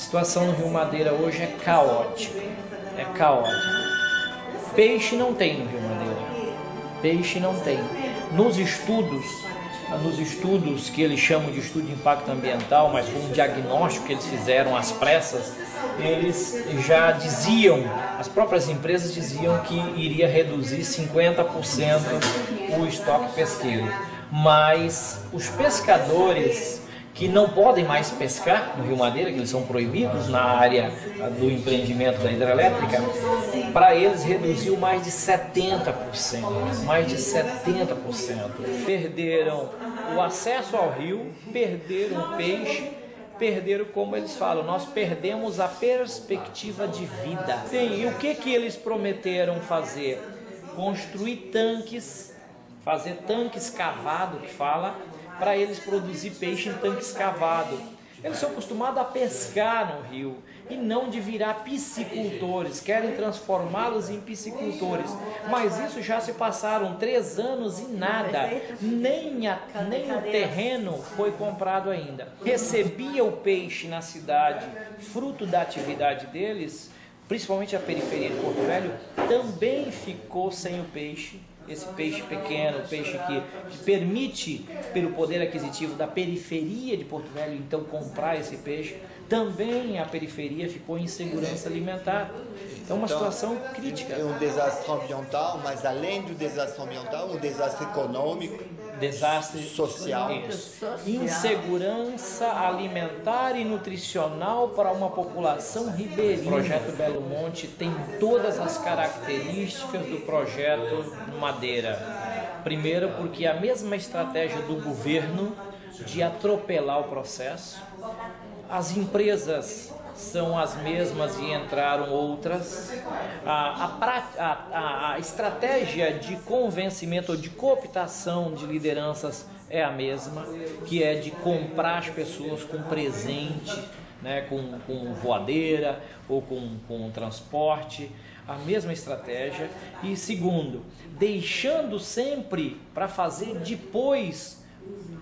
situação no Rio Madeira hoje é caótica. É caótica. Peixe não tem no Rio Madeira. Peixe não tem. Nos estudos que eles chamam de estudo de impacto ambiental, mas foi um diagnóstico que eles fizeram às pressas, eles já diziam, as próprias empresas diziam que iria reduzir 50% o estoque pesqueiro. Mas os pescadores que não podem mais pescar no Rio Madeira, que eles são proibidos na área do empreendimento da hidrelétrica, para eles reduziu mais de 70%, mais de 70%. Perderam o acesso ao rio, perderam o peixe, perderam, como eles falam, nós perdemos a perspectiva de vida. Sim, e o que eles prometeram fazer? Construir tanques, fazer tanques cavados, que fala, para eles produzir peixe em tanque escavado. Eles são acostumados a pescar no rio e não de virar piscicultores, querem transformá-los em piscicultores. Mas isso já se passaram 3 anos e nada, nem o terreno foi comprado ainda. Recebia o peixe na cidade, fruto da atividade deles, principalmente a periferia de Porto Velho, também ficou sem o peixe. Esse peixe pequeno, o peixe que permite, pelo poder aquisitivo da periferia de Porto Velho, então comprar esse peixe, também a periferia ficou em insegurança alimentar. Então, uma situação crítica. É um desastre ambiental, mas além do desastre ambiental, um desastre econômico, desastre social. Insegurança alimentar e nutricional para uma população ribeirinha. O projeto Belo Monte tem todas as características do projeto Madeira. Primeiro, porque a mesma estratégia do governo de atropelar o processo. As empresas são as mesmas e entraram outras. A estratégia de convencimento ou de cooptação de lideranças é a mesma, que é de comprar as pessoas com presente, né, com voadeira ou com transporte, a mesma estratégia. E segundo, deixando sempre para fazer depois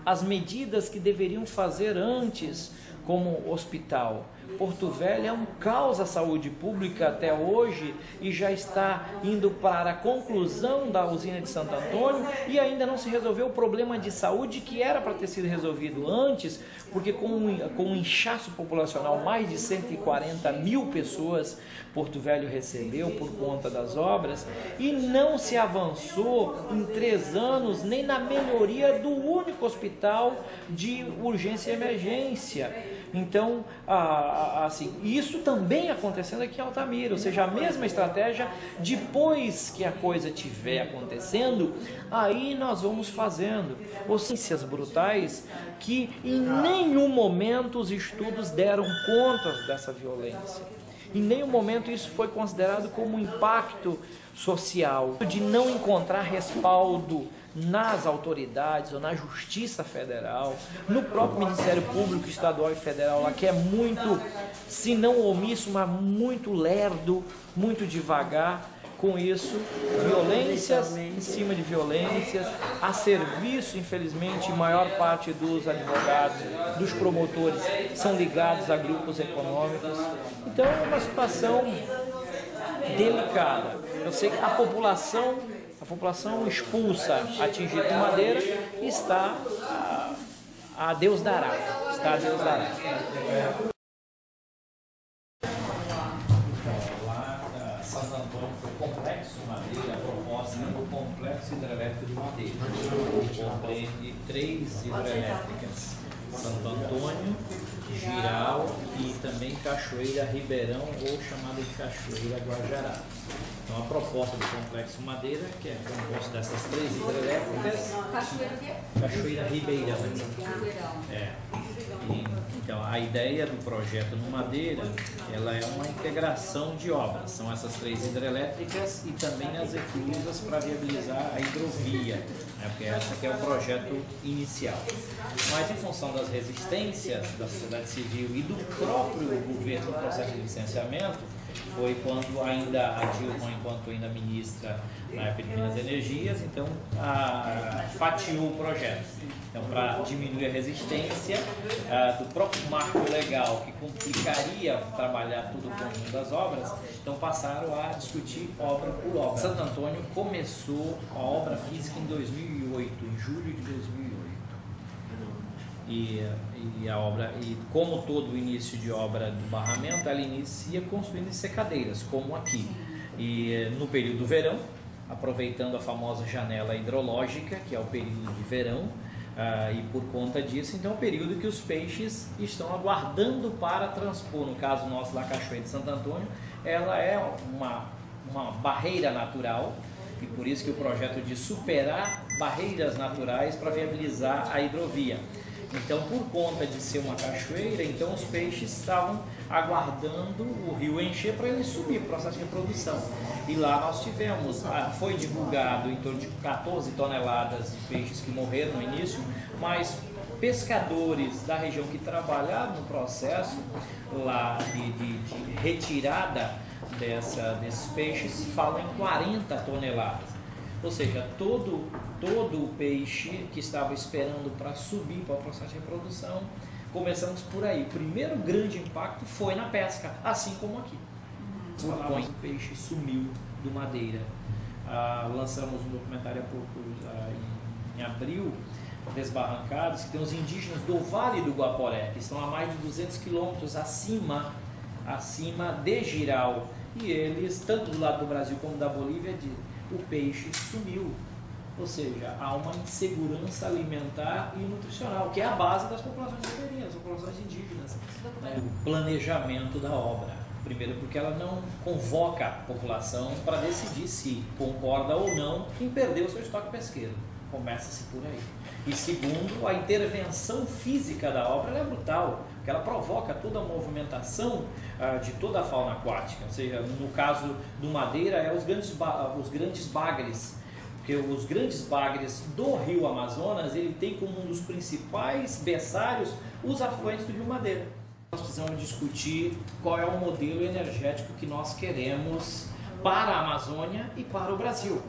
as medidas que deveriam fazer antes, como hospital. Porto Velho é um caos à saúde pública até hoje e já está indo para a conclusão da usina de Santo Antônio e ainda não se resolveu o problema de saúde que era para ter sido resolvido antes, porque com um inchaço populacional, mais de 140 mil pessoas Porto Velho recebeu por conta das obras e não se avançou em 3 anos nem na melhoria do único hospital de urgência e emergência. Então, assim, isso também acontecendo aqui em Altamira, ou seja, a mesma estratégia, depois que a coisa estiver acontecendo, aí nós vamos fazendo. Ciências brutais que em nenhum momento os estudos deram conta dessa violência. Em nenhum momento isso foi considerado como um impacto social, de não encontrar respaldo nas autoridades ou na Justiça Federal, no próprio Ministério Público Estadual e Federal, lá que é muito, se não omisso, mas muito lerdo, muito devagar. Com isso, violências em cima de violências, a serviço, infelizmente, maior parte dos advogados, dos promotores, são ligados a grupos econômicos. Então é uma situação delicada. Eu sei que a população expulsa, atingida de Madeira, está a Deus dará. Está a Deus dará. Santo Antônio foi Complexo Madeira, a proposta do Complexo Hidrelétrico de Madeira. Compreende 3 hidrelétricas: Santo Antônio, Giral e também Cachoeira Ribeirão, ou chamada de Cachoeira Guajará. Então a proposta do Complexo Madeira, que é composto dessas 3 hidrelétricas, Cachoeira Ribeirão. Então a ideia do projeto no Madeira, ela é uma integração de obras. São essas 3 hidrelétricas e também as eflusas para viabilizar a hidrovia, né, porque esse aqui é o projeto inicial. Mas em função das resistências da sociedade civil e do próprio governo no processo de licenciamento, Foi quando ainda a Dilma, enquanto ainda ministra na época de Minas Energias, então fatiou o projeto. Então, para diminuir a resistência do próprio marco legal, que complicaria trabalhar todo o conjunto das obras, então passaram a discutir obra por obra. Santo Antônio começou a obra física em 2008, em julho de 2008. E a obra, e como todo início de obra do barramento, ela inicia construindo secadeiras, como aqui. E no período do verão, aproveitando a famosa janela hidrológica, que é o período de verão, e por conta disso, então é o período que os peixes estão aguardando para transpor. No caso nosso da Cachoeira de Santo Antônio, ela é uma barreira natural, e por isso que o projeto de superar barreiras naturais para viabilizar a hidrovia. Então, por conta de ser uma cachoeira, então os peixes estavam aguardando o rio encher para ele subir, processo de reprodução. E lá nós tivemos, foi divulgado em torno de 14 toneladas de peixes que morreram no início, mas pescadores da região que trabalharam no processo lá de retirada desses peixes falam em 40 toneladas. Ou seja, todo o peixe que estava esperando para subir para o processo de reprodução, começamos por aí. O primeiro grande impacto foi na pesca, assim como aqui. O peixe sumiu do Madeira. Lançamos um documentário há pouco, em abril, Desbarrancados, que tem os indígenas do Vale do Guaporé, que estão a mais de 200 quilômetros acima de Jirau. E eles, tanto do lado do Brasil como da Bolívia, o peixe sumiu. Ou seja, há uma insegurança alimentar e nutricional, que é a base das populações ribeirinhas, das populações indígenas. O planejamento da obra. Primeiro, porque ela não convoca a população para decidir se concorda ou não em perder o seu estoque pesqueiro. Começa-se por aí. E segundo, a intervenção física da obra é brutal, porque ela provoca toda a movimentação de toda a fauna aquática. Ou seja, no caso do Madeira, os grandes bagres, porque os grandes bagres do rio Amazonas, ele tem como um dos principais berçários os afluentes do rio Madeira. Nós precisamos discutir qual é o modelo energético que nós queremos para a Amazônia e para o Brasil.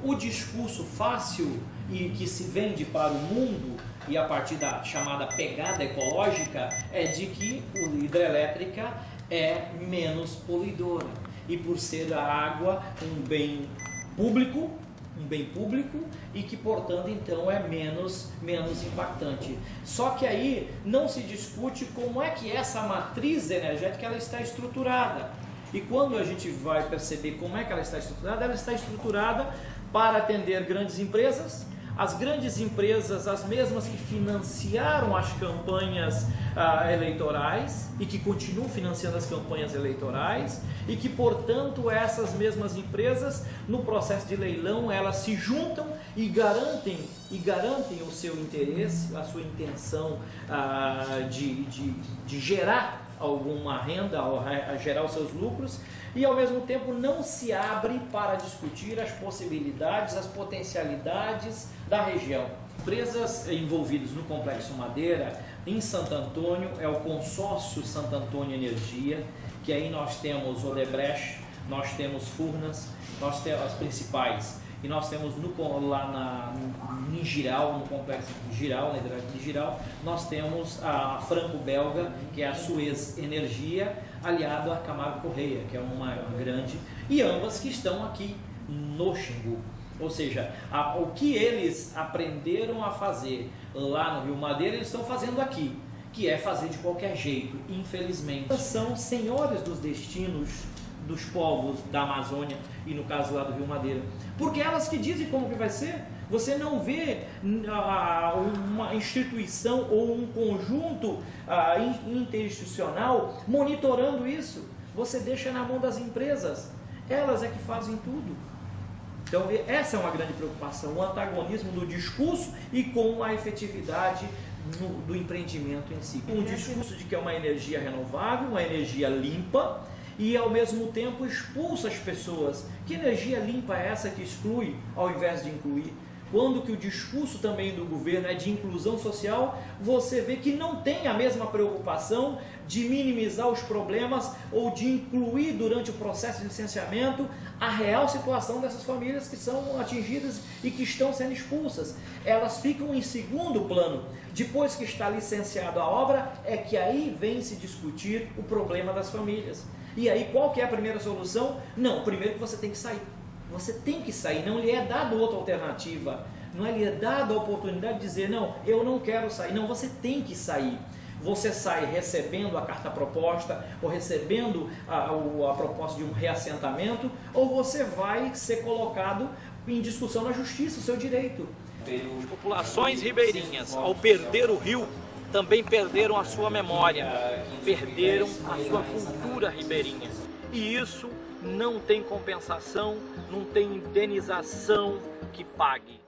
O discurso fácil e que se vende para o mundo, e a partir da chamada pegada ecológica, é de que a hidrelétrica é menos poluidora. E por ser a água um bem público e que, portanto, então é menos impactante. Só que aí não se discute como é que essa matriz energética ela está estruturada. E quando a gente vai perceber como é que ela está estruturada para atender grandes empresas. As grandes empresas, as mesmas que financiaram as campanhas eleitorais e que continuam financiando as campanhas eleitorais e que, portanto, essas mesmas empresas, no processo de leilão, elas se juntam e garantem o seu interesse, a sua intenção de gerar alguma renda, a gerar os seus lucros, e ao mesmo tempo não se abre para discutir as possibilidades, as potencialidades da região. Empresas envolvidas no Complexo Madeira, em Santo Antônio, é o consórcio Santo Antônio Energia, que aí nós temos Odebrecht, nós temos Furnas, nós temos as principais. E nós temos lá em Jirau, no complexo de Jirau, na hidrelétrica de Jirau, nós temos a Franco-Belga, que é a Suez Energia, aliado à Camargo Correia, que é uma grande, e ambas que estão aqui no Xingu. Ou seja, o que eles aprenderam a fazer lá no Rio Madeira, eles estão fazendo aqui, que é fazer de qualquer jeito, infelizmente. São senhores dos destinos dos povos da Amazônia e no caso lá do Rio Madeira, porque elas que dizem como que vai ser. Você não vê uma instituição ou um conjunto interinstitucional monitorando isso. Você deixa na mão das empresas, elas é que fazem tudo. Então essa é uma grande preocupação, o antagonismo do discurso e com a efetividade do empreendimento em si. Um discurso de que é uma energia renovável, uma energia limpa, e ao mesmo tempo expulsa as pessoas. Que energia limpa é essa que exclui ao invés de incluir? quando que o discurso também do governo é de inclusão social, você vê que não tem a mesma preocupação de minimizar os problemas ou de incluir durante o processo de licenciamento a real situação dessas famílias que são atingidas e que estão sendo expulsas. Elas ficam em segundo plano. Depois que está licenciada a obra, é que aí vem se discutir o problema das famílias. E aí qual que é a primeira solução? Não, primeiro que você tem que sair. Você tem que sair, não lhe é dado outra alternativa, não lhe é dada a oportunidade de dizer, não, eu não quero sair, não, você tem que sair. Você sai recebendo a carta proposta, ou recebendo a proposta de um reassentamento, ou você vai ser colocado em discussão na justiça, o seu direito. As populações ribeirinhas, ao perder o rio, também perderam a sua memória, perderam a sua cultura ribeirinha. E isso não tem compensação, não tem indenização que pague.